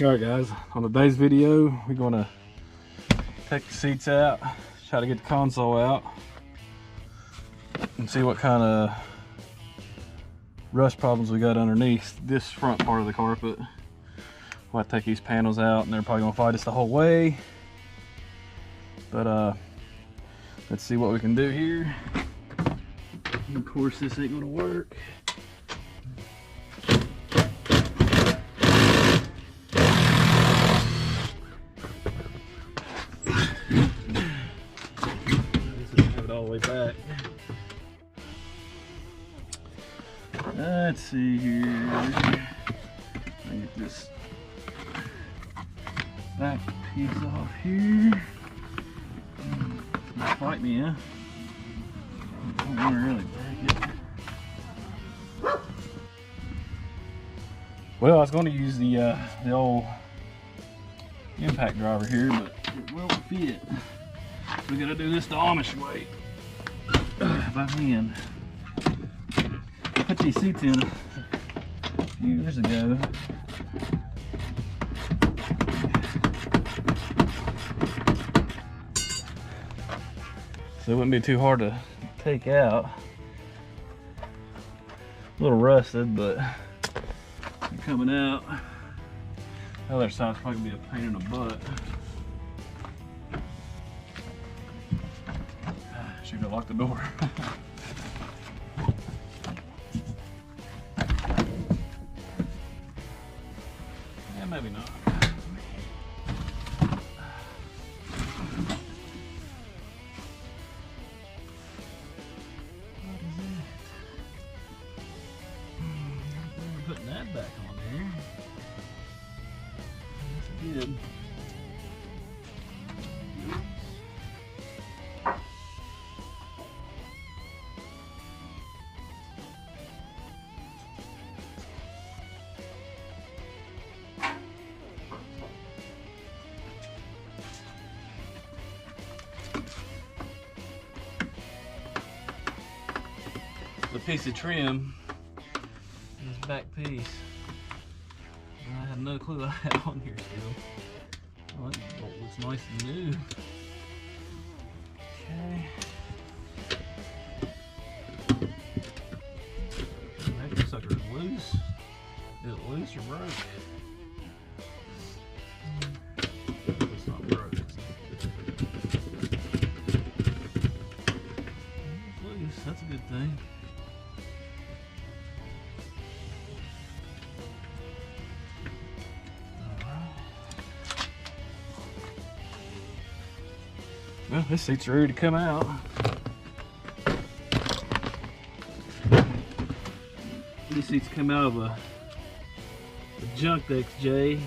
Alright guys, on today's video we're going to take the seats out, try to get the console out and see what kind of rust problems we got underneath this front part of the carpet. We'll have to take these panels out and they're probably going to fight us the whole way, but let's see what we can do here. And of course this ain't going to work. All the way back. Let's see here. I get this back piece off here. Don't fight me, huh? Don't want to really break it. Well, I was going to use the old impact driver here, but it won't fit. We gotta do this the Amish way. By hand. I put these seats in a few years ago. So it wouldn't be too hard to take out. A little rusted, but they're coming out. The other side's probably gonna be a pain in the butt. Should have locked the door. Yeah, maybe not. What is it? We're putting that back on there. That's good. The piece of trim, this back piece, I have no clue I had on here still. Oh, that bolt looks nice and new. Okay. That sucker is loose. Is it loose or broke? It's not broke. It's loose, that's a good thing. Well, this seat's ready to come out. These seats come out of a junk XJ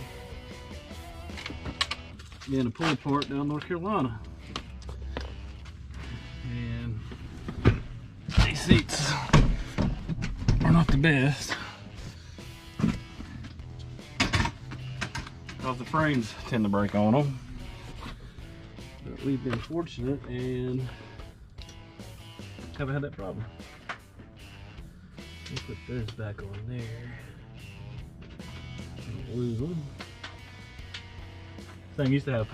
in a pull apart down North Carolina. And these seats are not the best because the frames tend to break on them. But we've been fortunate and haven't had that problem. We'll put this back on there. Don't lose them. This thing used to have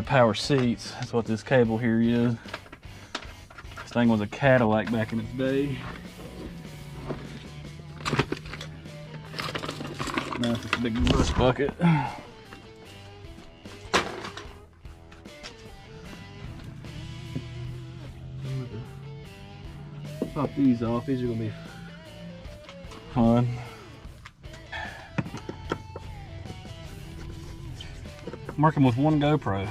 power seats. That's what this cable here is. This thing was a Cadillac back in its day. Now it's just a big rust bucket. Pop these off. These are gonna be fun. I'm working with one GoPro,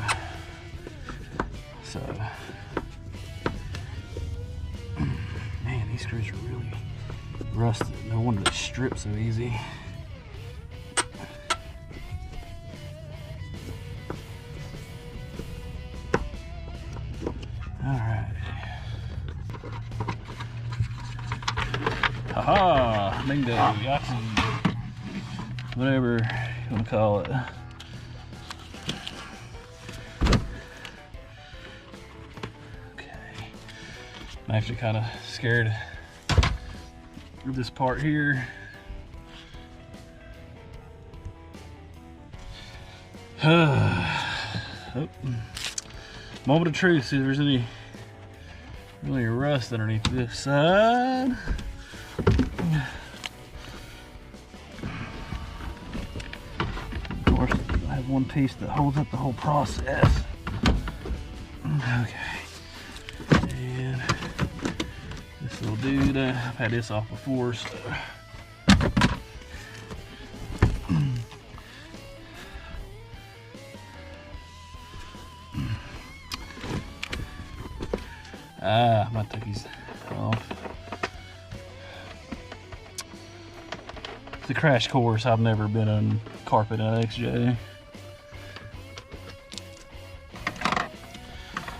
so man, these screws are really rusted. No wonder they strip so easy. All right. Haha, bingo, Yahtzee, whatever you want to call it. Okay, I'm actually kind of scared of this part here. Oh. Moment of truth, see if there's any really rust underneath this side. Of course, I have one piece that holds up the whole process. Okay. And this will do that. I've had this off before, so. I'm gonna take these off. It's a crash course. I've never been on carpet at XJ.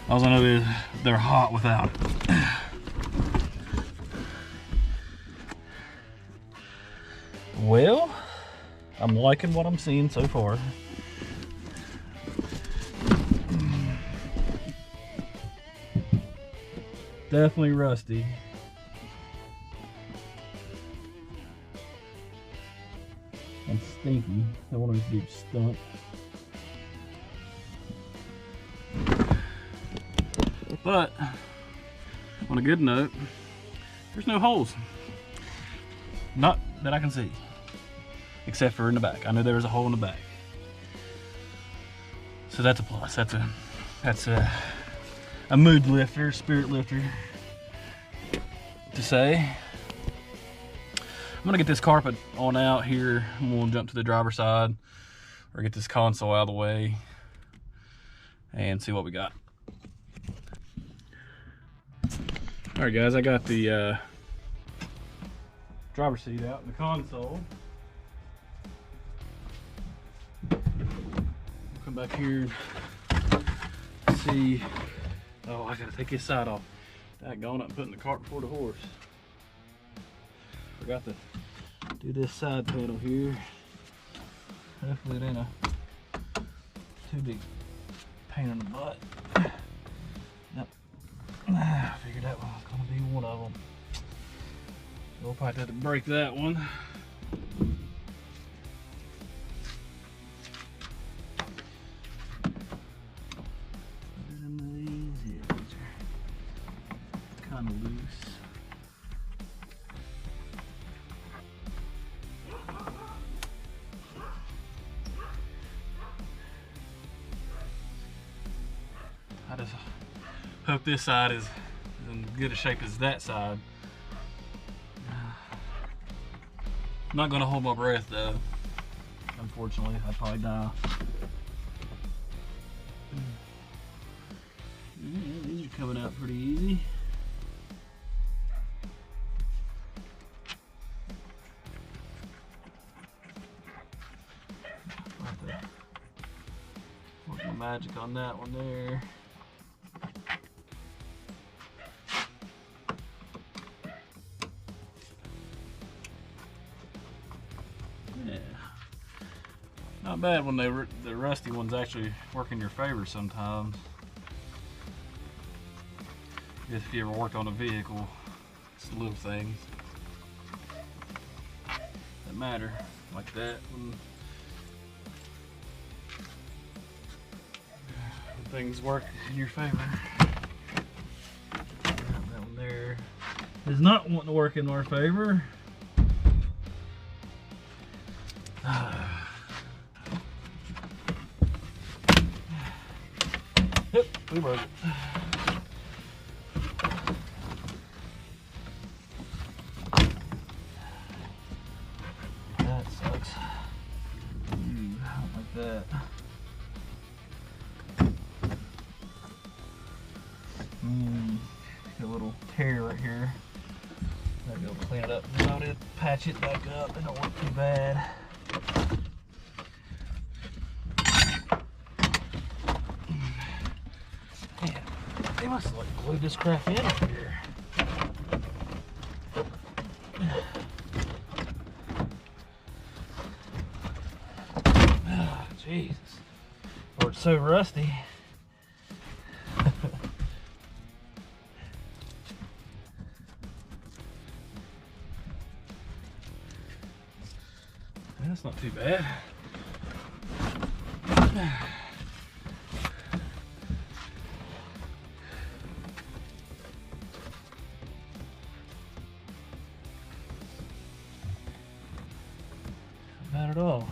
All I know is they're hot without it. Well, I'm liking what I'm seeing so far. Definitely rusty. And stinky. I wonder if it's stunk. But on a good note, there's no holes. Not that I can see. Except for in the back. I know there was a hole in the back. So that's a plus. That's a mood lifter, spirit lifter to say. I'm gonna get this carpet on out here. I'm gonna jump to the driver's side or get this console out of the way and see what we got. All right, guys, I got the driver's seat out in the console. Come back here and see. Oh, I gotta take this side off. Daggone it, I'm putting the cart before the horse. Forgot to do this side panel here. Hopefully it ain't a too big pain in the butt. Yep. I figured that one was gonna be one of them. We'll probably have to break that one. Kind of loose. I just hope this side is in as good a shape as that side. I'm not going to hold my breath though. Unfortunately, I'd probably die. These are coming out pretty easy. Work the magic on that one there. Yeah, not bad when the rusty ones actually work in your favor sometimes. If you ever worked on a vehicle, it's the little things that matter, like that. When things work in your favor. That one there is not wanting to work in our favor. Yep, we broke it. That sucks. Not like that. A little tear right here. Gotta go clean it up about it, patch it back up. It don't look too bad. Man, they must have like glued this crap in up here. Oh, Jesus. Or it's so rusty. That's not too bad. Not at all.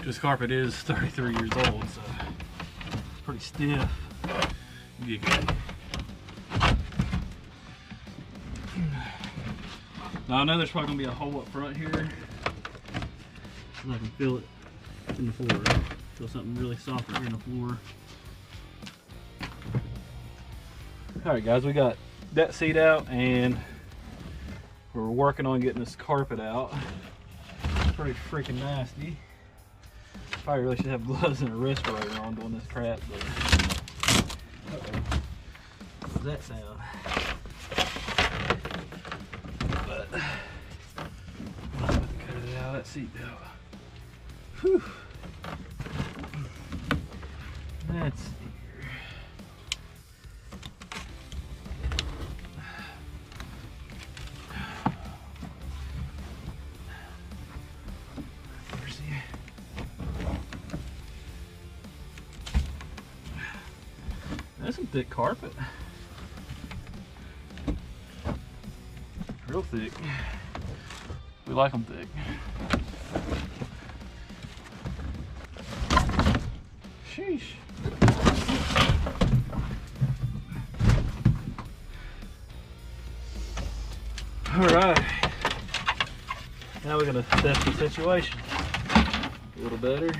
This carpet is 33 years old, so it's pretty stiff. Now I know there's probably gonna be a hole up front here, and I can feel it in the floor. Feel something really soft right here in the floor. All right, guys, we got that seat out, and we're working on getting this carpet out. It's pretty freaking nasty. Probably really should have gloves and a respirator on doing this crap, but what does that sound? But I'm about to cut it out of that seat belt. Whew. Let's see here. That's some thick carpet. Real thick. We like them thick. Sheesh. All right. Now we're gonna assess the situation a little better.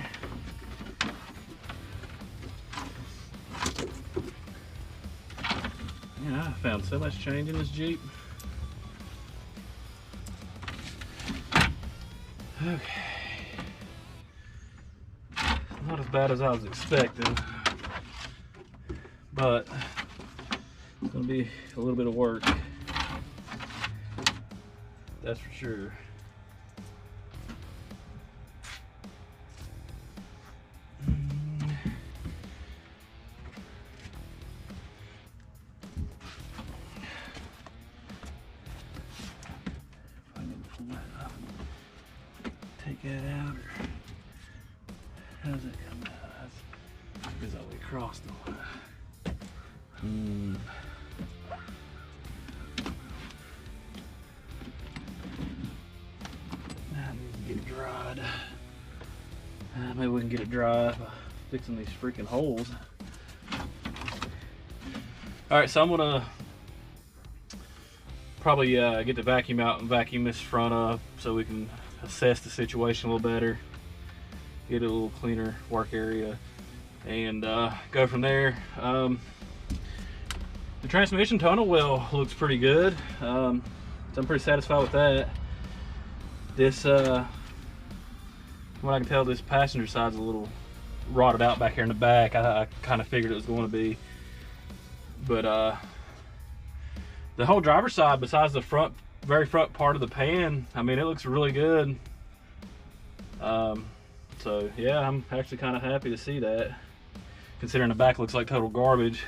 Yeah, I found so much change in this Jeep. Okay. Not as bad as I was expecting, but it's gonna be a little bit of work. That's for sure. Take that out, or how does that come out? Because all the way across the line. I need to get it dried. Maybe we can get it dry by fixing these freaking holes. All right, so I'm gonna probably get the vacuum out and vacuum this front up so we can assess the situation a little better, get a little cleaner work area, and go from there. The transmission tunnel well looks pretty good, so I'm pretty satisfied with that. This, from what I can tell, this passenger side's a little rotted out back here in the back. I kind of figured it was going to be, but the whole driver's side, besides the front, very front part of the pan, I mean, it looks really good. So yeah, I'm actually kind of happy to see that, considering the back looks like total garbage.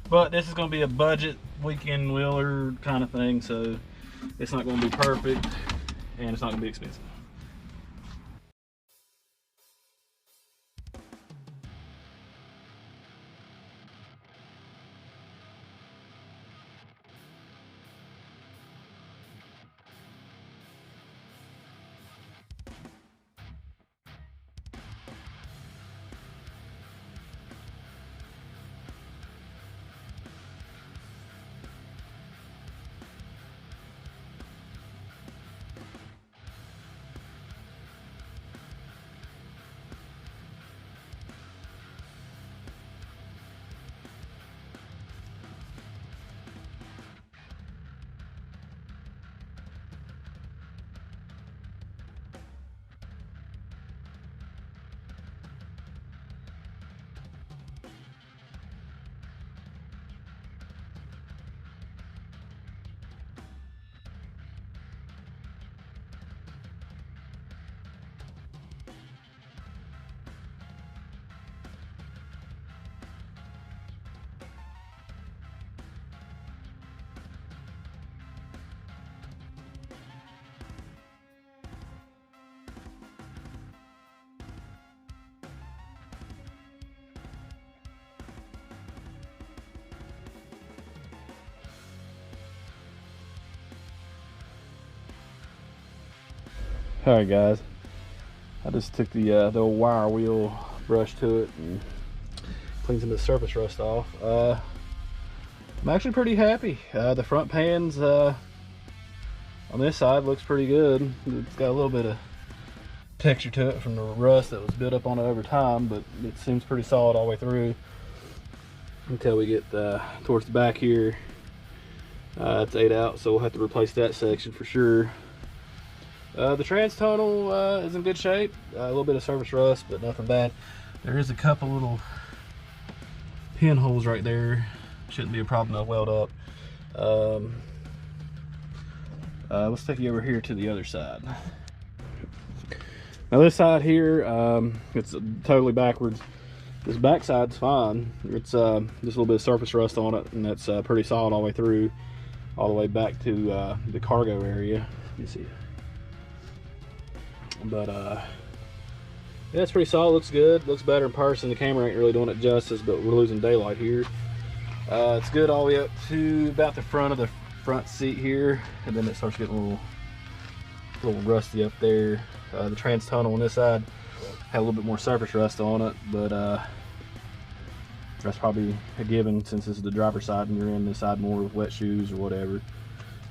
But this is going to be a budget weekend wheeler kind of thing, so it's not going to be perfect, and it's not going to be expensive. All right, guys. I just took the old wire wheel brush to it and cleaned some of the surface rust off. I'm actually pretty happy. The front pans on this side looks pretty good. It's got a little bit of texture to it from the rust that was built up on it over time, but it seems pretty solid all the way through until we get towards the back here. It's 8 out, so we'll have to replace that section for sure. The trans tunnel is in good shape. A little bit of surface rust, but nothing bad. There is a couple little pinholes right there. Shouldn't be a problem to weld up. Let's take you over here to the other side. Now this side here, it's totally backwards. This back side's fine. It's just a little bit of surface rust on it, and that's pretty solid all the way through, all the way back to the cargo area. You see. But yeah, it's pretty solid. Looks good. Looks better in person. The camera ain't really doing it justice, but we're losing daylight here. It's good all the way up to about the front of the front seat here, and then it starts getting a little rusty up there. The trans tunnel on this side had a little bit more surface rust on it, but that's probably a given since this is the driver's side and you're in this side more with wet shoes or whatever.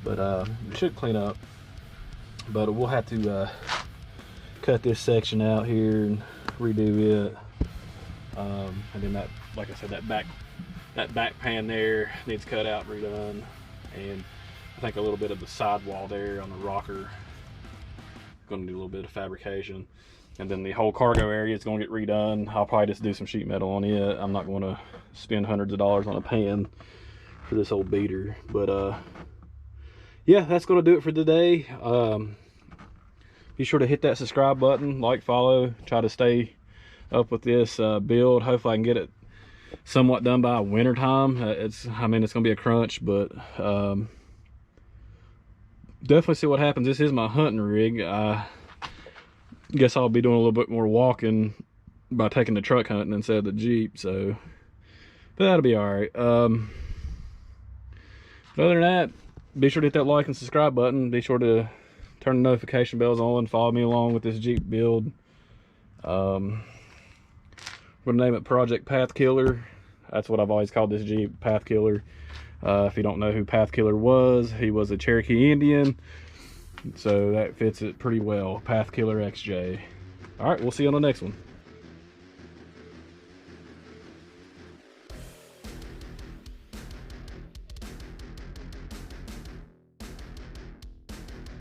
But it should clean up. But we'll have to cut this section out here and redo it. And then that, like I said, that back pan there needs cut out and redone. And I think a little bit of the sidewall there on the rocker, going to do a little bit of fabrication. And then the whole cargo area is going to get redone. I'll probably just do some sheet metal on it. I'm not going to spend hundreds of dollars on a pan for this old beater. But yeah, that's going to do it for today. Be sure to hit that subscribe button, like, follow, try to stay up with this build. Hopefully I can get it somewhat done by winter time. I mean, it's going to be a crunch, but definitely see what happens. This is my hunting rig. I guess I'll be doing a little bit more walking by taking the truck hunting instead of the Jeep, so but that'll be all right. But other than that, be sure to hit that like and subscribe button. Be sure to turn the notification bells on. Follow me along with this Jeep build. We're gonna name it Project Pathkiller. That's what I've always called this Jeep, Pathkiller. If you don't know who Pathkiller was, he was a Cherokee Indian, so that fits it pretty well. Pathkiller XJ. All right, we'll see you on the next one.